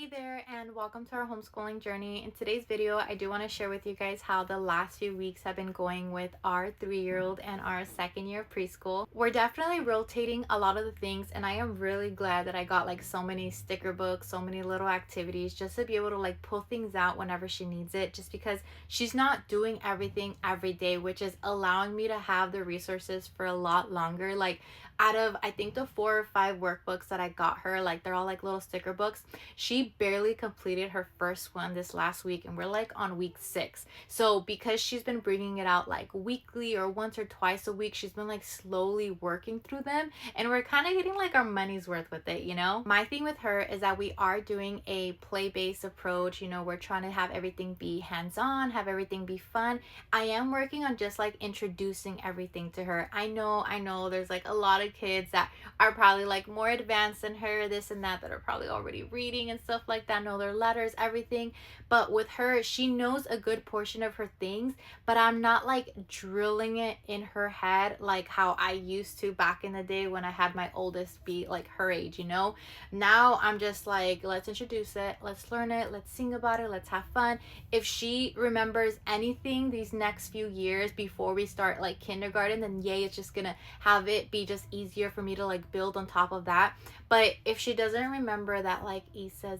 there, and welcome to our homeschooling journey. In today's video, I do want to share with you guys how the last few weeks have been going with our 3-year-old and our second year of preschool. We're definitely rotating a lot of the things, and I am really glad that I got like so many sticker books, so many little activities just to be able to like pull things out whenever she needs it, just because she's not doing everything every day, which is allowing me to have the resources for a lot longer. Like out of I think the 4 or 5 workbooks that I got her, like they're all like little sticker books. She barely completed her first one this last week, and we're like on week 6. So because she's been bringing it out like weekly or once or twice a week, she's been like slowly working through them, and we're kind of getting like our money's worth with it, you know? My thing with her is that we are doing a play-based approach. You know, we're trying to have everything be hands-on, have everything be fun. I am working on just like introducing everything to her. I know there's like a lot of kids that are probably like more advanced than her, this and that are probably already reading and stuff like that, know their letters, everything. But with her, she knows a good portion of her things, but I'm not like drilling it in her head like how I used to back in the day when I had my oldest be like her age, you know? Now I'm just like, let's introduce it, let's learn it, let's sing about it, let's have fun. If she remembers anything these next few years before we start like kindergarten, then yay, it's just gonna have it be just easier for me to like build on top of that. But if she doesn't remember that like E says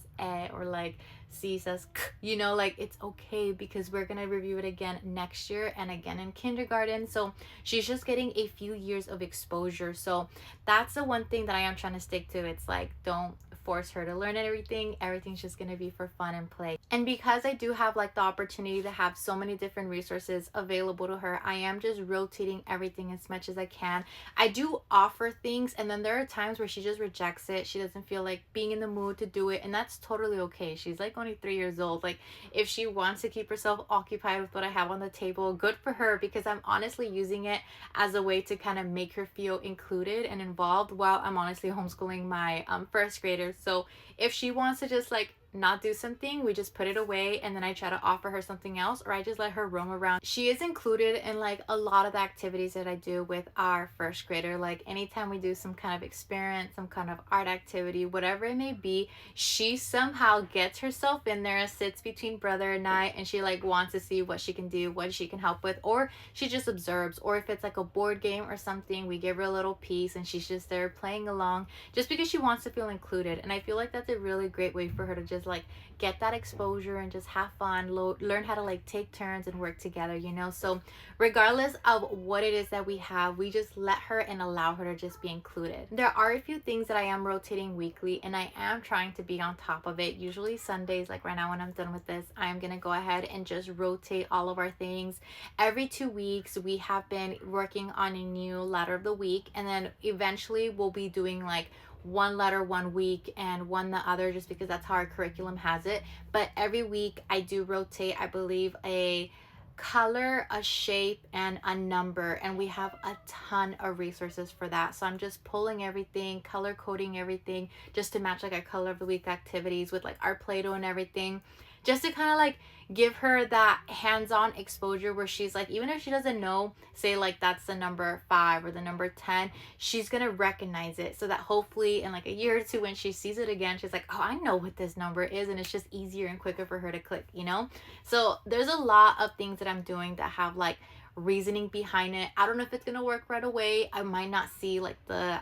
or like C says k, you know, like it's okay, because we're gonna review it again next year and again in kindergarten. So she's just getting a few years of exposure. So that's the one thing that I am trying to stick to. It's like, don't force her to learn everything. Everything's just gonna be for fun and play. And because I do have like the opportunity to have so many different resources available to her, I am just rotating everything as much as I can. I do offer things, and then there are times where she just rejects it. She doesn't feel like being in the mood to do it, and that's totally okay. She's like only 3 years old. Like if she wants to keep herself occupied with what I have on the table, good for her, because I'm honestly using it as a way to kind of make her feel included and involved while I'm honestly homeschooling my first graders. So if she wants to just like not do something, we just put it away, and then I try to offer her something else, or I just let her roam around. She is included in like a lot of the activities that I do with our first grader. Like anytime we do some kind of experiment, some kind of art activity, whatever it may be, she somehow gets herself in there, sits between brother and I, and she like wants to see what she can do, what she can help with, or she just observes. Or if it's like a board game or something, we give her a little piece and she's just there playing along, just because she wants to feel included. And I feel like that's a really great way for her to just like get that exposure and just have fun, learn how to like take turns and work together, you know? So regardless of what it is that we have, we just let her and allow her to just be included. There are a few things that I am rotating weekly, and I am trying to be on top of it. Usually Sundays, like right now when I'm done with this, I'm gonna go ahead and just rotate all of our things. Every 2 weeks we have been working on a new letter of the week, and then eventually we'll be doing like one letter one week and one the other, just because that's how our curriculum has it. But every week I do rotate, I believe, a color, a shape, and a number, and we have a ton of resources for that. So I'm just pulling everything, color coding everything just to match like our color of the week activities with like our Play-Doh and everything, just to kind of like give her that hands-on exposure where she's like, even if she doesn't know, say like that's the number 5 or the number 10, she's gonna recognize it, so that hopefully in like a year or two when she sees it again, she's like, oh, I know what this number is, and it's just easier and quicker for her to click, you know? So there's a lot of things that I'm doing that have like reasoning behind it. I don't know if it's gonna work right away. I might not see like the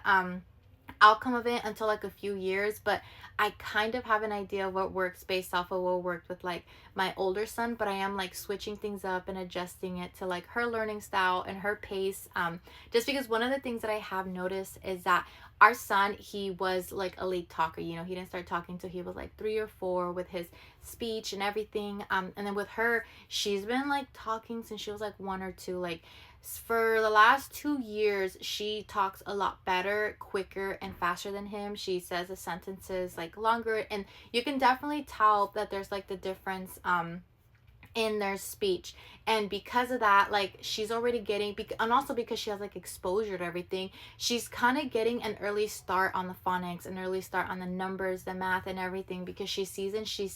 outcome of it until like a few years, but I kind of have an idea of what works based off of what worked with like my older son. But I am like switching things up and adjusting it to like her learning style and her pace, just because one of the things that I have noticed is that our son, he was like a late talker. You know, he didn't start talking till he was like 3 or 4 with his speech and everything, and then with her, she's been like talking since she was like 1 or 2. Like for the last 2 years, she talks a lot better, quicker, and faster than him. She says the sentences like longer, and you can definitely tell that there's like the difference in their speech. And because of that, like she's already getting, and also because she has like exposure to everything, she's kind of getting an early start on the phonics, an early start on the numbers, the math, and everything, because she sees and she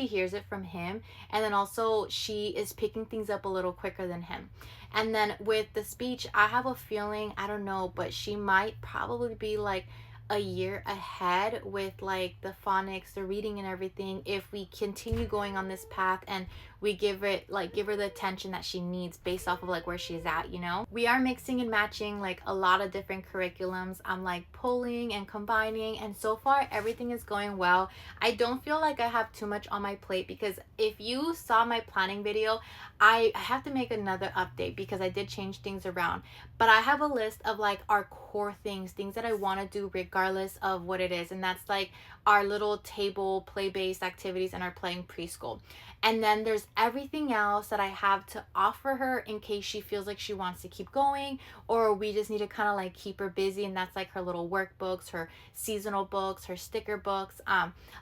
hears it from him. And then also she is picking things up a little quicker than him. And then with the speech, I have a feeling, I don't know, but she might probably be like a year ahead with like the phonics, the reading and everything, if we continue going on this path and we give her the attention that she needs based off of like where she's at, you know. We are mixing and matching like a lot of different curriculums. I'm like pulling and combining, and so far everything is going well. I don't feel like I have too much on my plate, because if you saw my planning video, I have to make another update because I did change things around. But I have a list of like our core things that I want to do regardless of what it is. And that's like our little table play-based activities and our playing preschool. And then there's everything else that I have to offer her in case she feels like she wants to keep going, or we just need to kind of like keep her busy. And that's like her little workbooks, her seasonal books, her sticker books,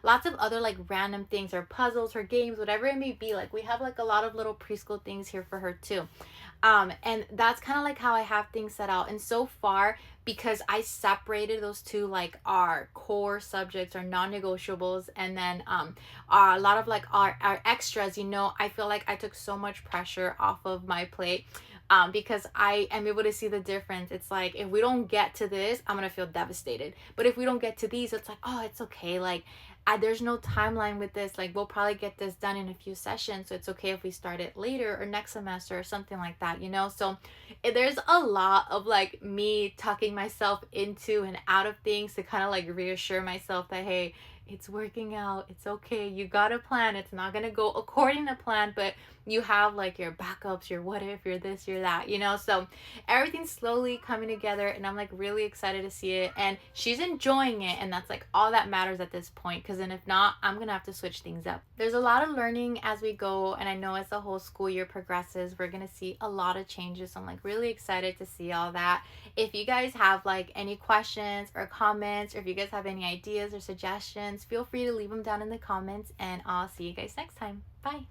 lots of other like random things, her puzzles, her games, whatever it may be. Like we have like a lot of little preschool things here for her too. And that's kind of like how I have things set out. And so far, because I separated those two, like our core subjects, our non-negotiables, and then a lot of like our extras, you know, I feel like I took so much pressure off of my plate, because I am able to see the difference. It's like, if we don't get to this, I'm gonna feel devastated. But if we don't get to these, it's like, oh, it's okay. Like, there's no timeline with this. Like, we'll probably get this done in a few sessions, so it's okay if we start it later or next semester or something like that, you know. So there's a lot of like me tucking myself into and out of things to kind of like reassure myself that, hey, it's working out, it's okay, you got a plan, it's not gonna go according to plan, but you have like your backups, your what if, your this, your that, you know. So everything's slowly coming together, and I'm like really excited to see it, and she's enjoying it, and that's like all that matters at this point. Because then if not, I'm gonna have to switch things up. There's a lot of learning as we go, and I know as the whole school year progresses, we're gonna see a lot of changes. So I'm like really excited to see all that. If you guys have like any questions or comments, or if you guys have any ideas or suggestions, feel free to leave them down in the comments, and I'll see you guys next time. Bye.